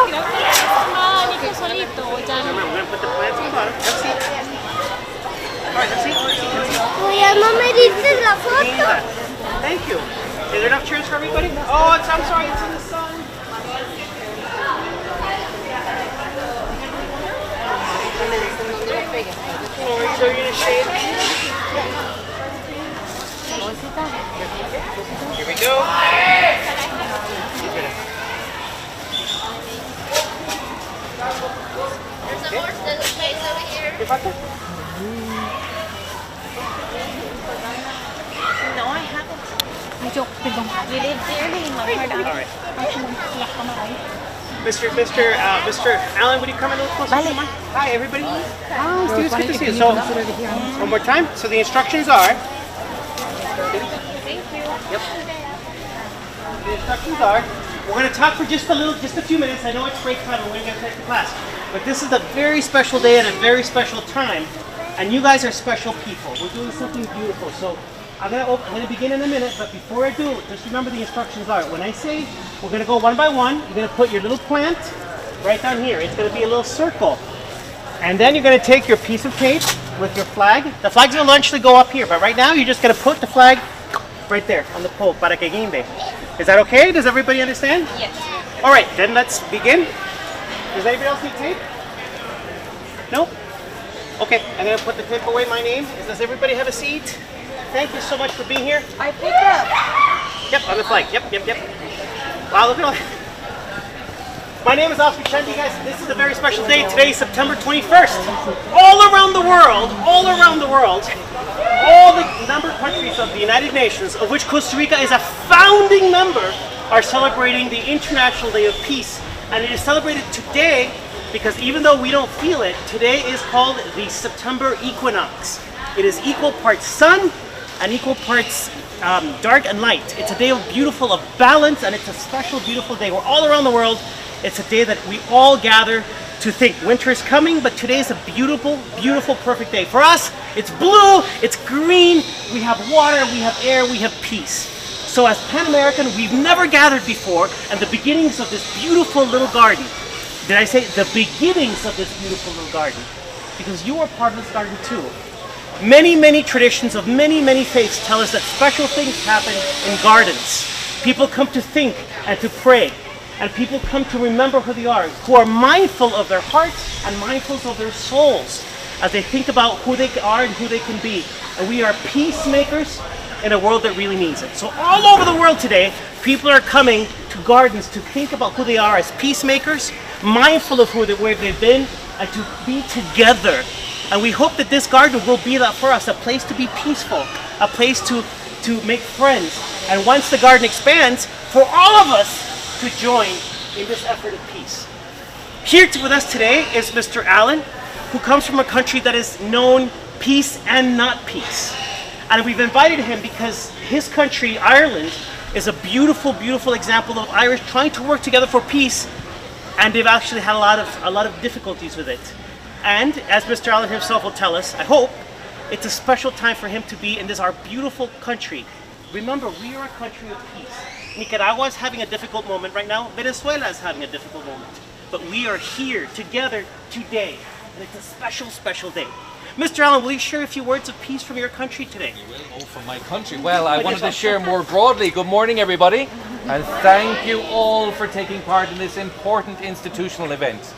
Nico solito, ya no. Remember, we're going to put the plants on the bottom. Have a seat. All right, have a seat. Oye, no me dices la foto. Thank you. Is there enough chairs for everybody? Oh, I'm sorry, it's in the sun. Sorry, so you're going to shade. Here we go. There's a horse, there's a place over here. No, I haven't. We live dearly in my heart. All right. Mr. Allen, would you come in a little closer? Vale. Hi, everybody. Oh, it's good to see you. So, one more time. So the instructions are. Thank you. Yep. The instructions are. We're going to talk for just a few minutes. I know it's break time and we're going to take the class, but this is a very special day and a very special time, and you guys are special people. We're doing something beautiful. So I'm going to begin in a minute, but before I do, just remember the instructions are. When I say we're going to go one by one, you're going to put your little plant right down here. It's going to be a little circle, and then you're going to take your piece of tape with your flag. The flag's going to eventually go up here, but right now you're just going to put the flag right there on the pole. Para que guinde. Is that okay? Does everybody understand? Yes. All right, then let's begin. Does anybody else need tape? No? Okay, I'm going to put the tape away. My name. Does everybody have a seat? Thank you so much for being here. I pick up. Yep, on the flag. Yep. Wow, look at all. My name is Oscar Chendi, guys. This is a very special day. Today is September 21st. All around the world, all the number of countries of the United Nations, of which Costa Rica is a founding member, are celebrating the International Day of Peace. And it is celebrated today because even though we don't feel it, today is called the September equinox. It is equal parts sun and equal parts dark and light. It's a day of balance, and it's a special, beautiful day. We're all around the world. It's a day that we all gather to think winter is coming, but today is a beautiful, perfect day. For us, it's blue, it's green, we have water, we have air, we have peace. So as Pan American, we've never gathered before, and the beginnings of this beautiful little garden. Did I say the beginnings of this beautiful little garden? Because you are part of this garden too. Many traditions of many faiths tell us that special things happen in gardens. People come to think and to pray. And people come to remember who they are, who are mindful of their hearts and mindful of their souls as they think about who they are and who they can be. And we are peacemakers in a world that really needs it. So all over the world today, people are coming to gardens to think about who they are as peacemakers, mindful of where they've been, and to be together. And we hope that this garden will be that for us, a place to be peaceful, a place to make friends. And once the garden expands, for all of us to join in this effort of peace. Here with us today is Mr. Allen, who comes from a country that is known peace and not peace. And we've invited him because his country, Ireland, is a beautiful example of Irish trying to work together for peace, and they've actually had a lot of difficulties with it. And as Mr. Allen himself will tell us, I hope, it's a special time for him to be in our beautiful country. Remember, we are a country of peace. Nicaragua is having a difficult moment right now. Venezuela is having a difficult moment. But we are here together today. And it's a special day. Mr. Allen, will you share a few words of peace from your country today? Oh, from my country. Well, I wanted to share more broadly. Good morning, everybody. And thank you all for taking part in this important institutional event.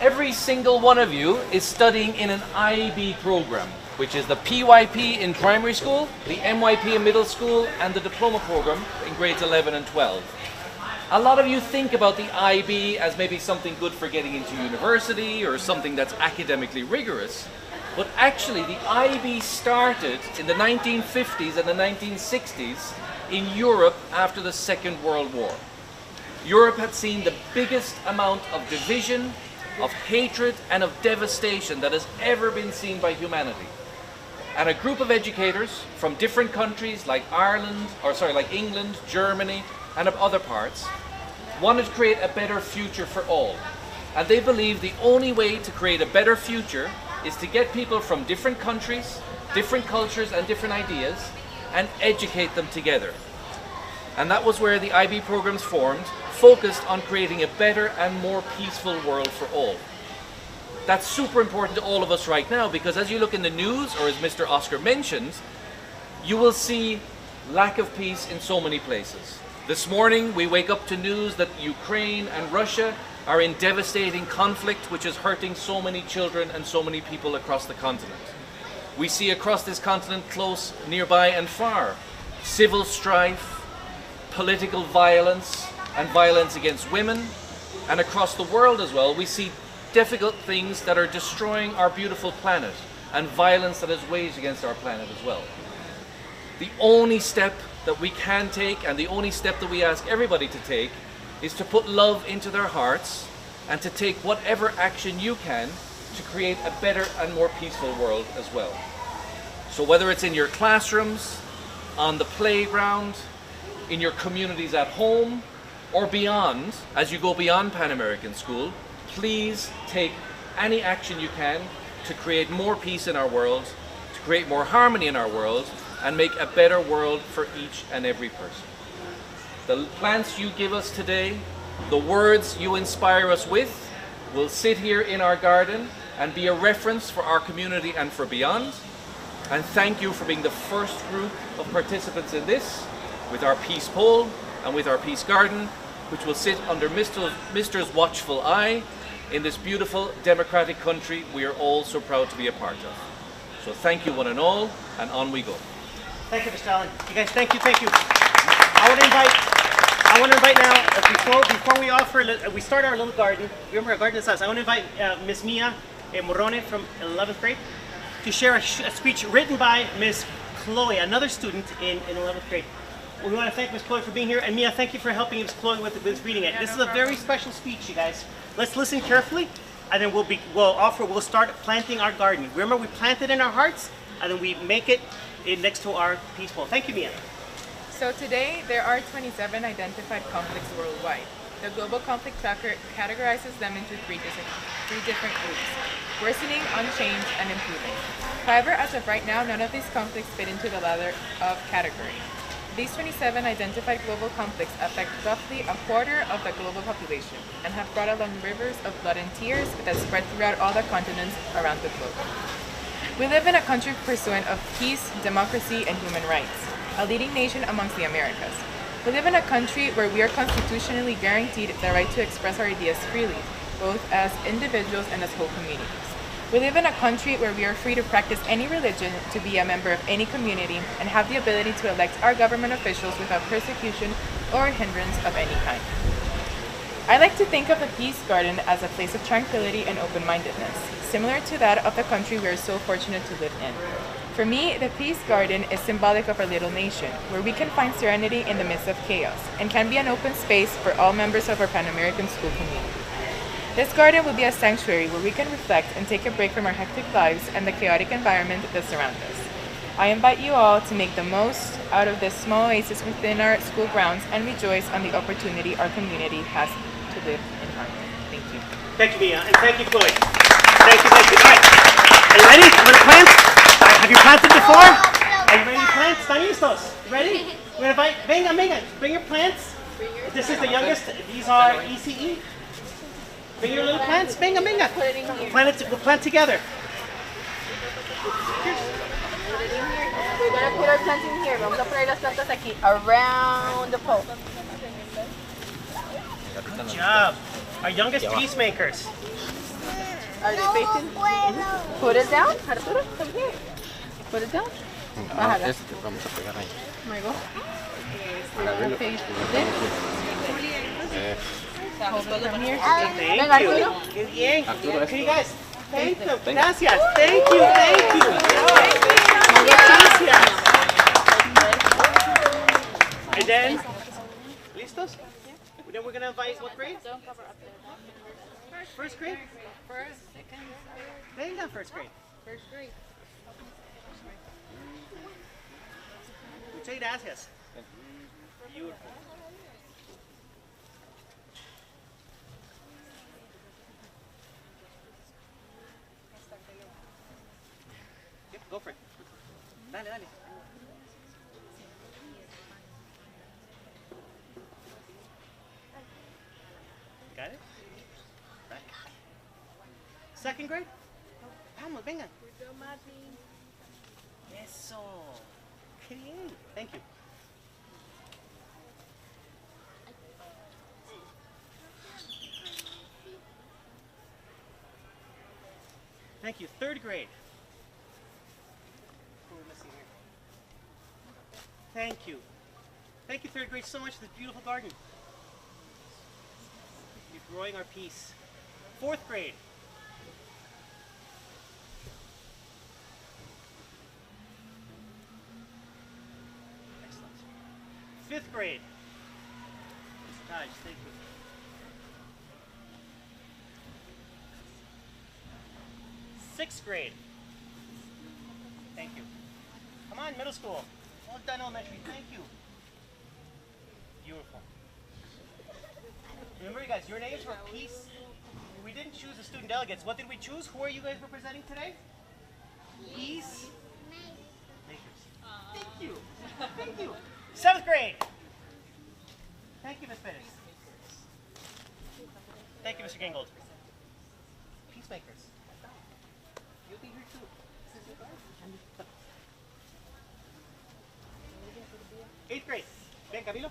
Every single one of you is studying in an IB program, which is the PYP in primary school, the MYP in middle school, and the diploma program in grades 11 and 12. A lot of you think about the IB as maybe something good for getting into university or something that's academically rigorous, but actually the IB started in the 1950s and the 1960s in Europe after the Second World War. Europe had seen the biggest amount of division, of hatred, and of devastation that has ever been seen by humanity. And a group of educators from different countries like England, Germany, and of other parts wanted to create a better future for all. And they believed the only way to create a better future is to get people from different countries, different cultures, and different ideas and educate them together. And that was where the IB programs formed focused on creating a better and more peaceful world for all. That's super important to all of us right now, because as you look in the news, or as Mr. Oscar mentioned, you will see lack of peace in so many places. This morning we wake up to news that Ukraine and Russia are in devastating conflict, which is hurting so many children and so many people across the continent. We see across this continent, close, nearby and far, civil strife, political violence and violence against women, and across the world as well we see difficult things that are destroying our beautiful planet and violence that is waged against our planet as well. The only step that we can take, and the only step that we ask everybody to take, is to put love into their hearts and to take whatever action you can to create a better and more peaceful world as well. So whether it's in your classrooms, on the playground, in your communities at home, or beyond, as you go beyond Pan American School, please take any action you can to create more peace in our world, to create more harmony in our world, and make a better world for each and every person. The plants you give us today, the words you inspire us with, will sit here in our garden and be a reference for our community and for beyond. And thank you for being the first group of participants in this, with our peace pole and with our peace garden, which will sit under Mr.'s watchful eye in this beautiful democratic country we are all so proud to be a part of. So thank you one and all, and on we go. Thank you, Mr. Allen. You guys, thank you, thank you. I want to invite now, before we start our little garden, remember our garden is us. I want to invite Ms. Mia Morone from 11th grade to share a speech written by Ms. Chloe, another student in 11th grade. We want to thank Ms. Chloe for being here, and Mia, thank you for helping Ms. Chloe with reading it. This is a very special speech, you guys. Let's listen carefully, and then we'll start planting our garden. Remember, we plant it in our hearts, and then we make it next to our peace pole. Thank you, Mia. So today, there are 27 identified conflicts worldwide. The Global Conflict Tracker categorizes them into three different groups: worsening, unchanged, and improving. However, as of right now, none of these conflicts fit into the latter of category. These 27 identified global conflicts affect roughly a quarter of the global population and have brought along rivers of blood and tears that spread throughout all the continents around the globe. We live in a country pursuant of peace, democracy, and human rights, a leading nation amongst the Americas. We live in a country where we are constitutionally guaranteed the right to express our ideas freely, both as individuals and as whole communities. We live in a country where we are free to practice any religion, to be a member of any community, and have the ability to elect our government officials without persecution or hindrance of any kind. I like to think of the Peace Garden as a place of tranquility and open-mindedness, similar to that of the country we are so fortunate to live in. For me, the Peace Garden is symbolic of our little nation, where we can find serenity in the midst of chaos, and can be an open space for all members of our Pan American School community. This garden will be a sanctuary where we can reflect and take a break from our hectic lives and the chaotic environment that surrounds us. I invite you all to make the most out of this small oasis within our school grounds and rejoice on the opportunity our community has to live in harmony. Thank you. Thank you, Mia, and thank you, Chloe. Thank you, thank you. All right, are you ready? I'm going to plant. Have you planted before? Are you ready to plant? ¿Están listos? Ready? We're going to invite, venga, bring your plants. This is the youngest. These are ECE. Bring your little plants. Venga. We'll plant together. We're going to put our plants in here. Vamos a poner las plantas aquí, around the pole. Good job. Our youngest peacemakers. Are they facing? Put it down, Arturo. Come here. Put it down. Bájala. Vamos a pegar ahí. Michael. Face this. Hold it from here. Thank Venga, you. Arturo. Qué bien. Arturo, Okay, guys. Thank you. Venga. Gracias. Thank you. Gracias. And then, listos? Then we're going to invite what grade? First grade? Venga, first grade. Muchas gracias. Beautiful. Yep, go for it. Dale. Got it? Right. Second grade? Vamos, venga. Eso. Qué bien. Thank you. Thank you. Third grade. Who am I missing here? Thank you. Thank you, third grade, so much for this beautiful garden. You're growing our peace. Fourth grade. Excellent. Fifth grade. Mr. Taj, thank you. Sixth grade. Thank you. Come on, middle school. Well done, elementary. Thank you. Beautiful. Remember, you guys, your names were peace. We didn't choose the student delegates. What did we choose? Who are you guys representing today? Peace makers. Thank you. Thank you. Seventh grade. Thank you, Ms. Perez. Thank you, Mr. Gingold. Peacemakers. You'll be here too. Eighth grade. Ven, Camilo.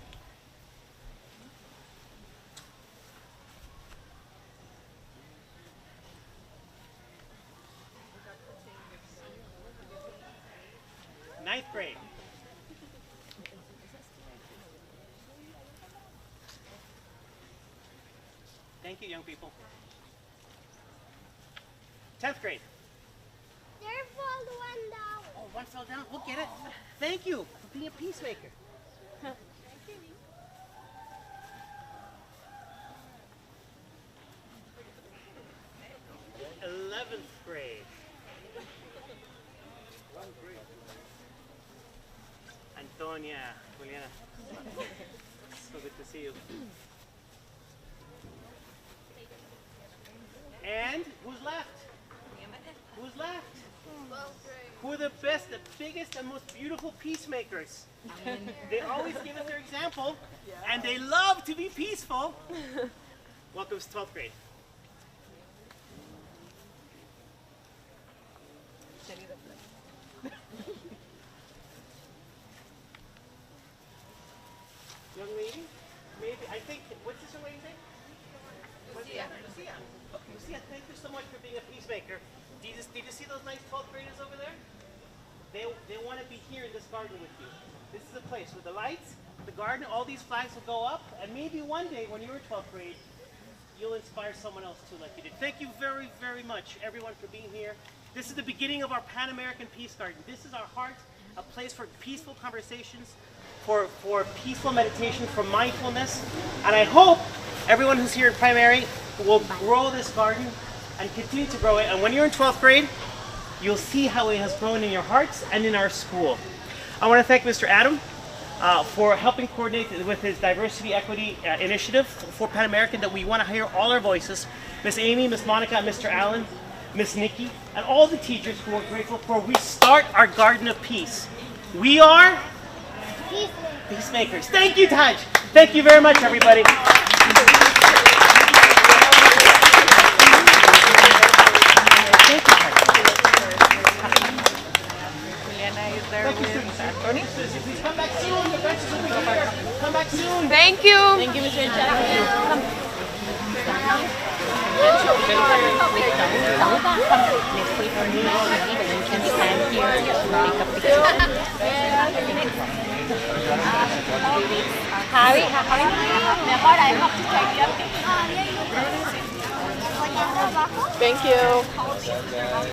Ninth grade. Thank you, young people. 10th grade. There fell one down. Oh, one fell down. We'll get it. Thank you for being a peacemaker. 11th grade. Antonia, Juliana. So good to see you. And who's left? Who's left? Who are the best, the biggest, and most beautiful peacemakers? They always give us their example, and they love to be peaceful. Welcome to 12th grade. Young lady, maybe, I think, what's this young lady's name? Lucia. Lucia, thank you so much for being a peacemaker. Did you see those nice 12th graders over there? They want to be here in this garden with you. This is a place with the lights, the garden, all these flags will go up, and maybe one day when you're in 12th grade, you'll inspire someone else too like you did. Thank you very, very much, everyone, for being here. This is the beginning of our Pan-American Peace Garden. This is our heart, a place for peaceful conversations, for peaceful meditation, for mindfulness. And I hope everyone who's here in primary will grow this garden and continue to grow it. And when you're in 12th grade, you'll see how it has grown in your hearts and in our school. I want to thank Mr. Adam for helping coordinate with his diversity equity initiative for Pan American, that we want to hear all our voices. Miss Amy, Miss Monica, Mr. Allen, Miss Nikki, and all the teachers who are grateful for we start our garden of peace. We are peacemakers. Thank you, Taj. Thank you very much, everybody. Thank you, students. Tony? Please come back soon. The benches will be here. Come back soon. Thank you. Thank you, Mr. Jackson. Thank you.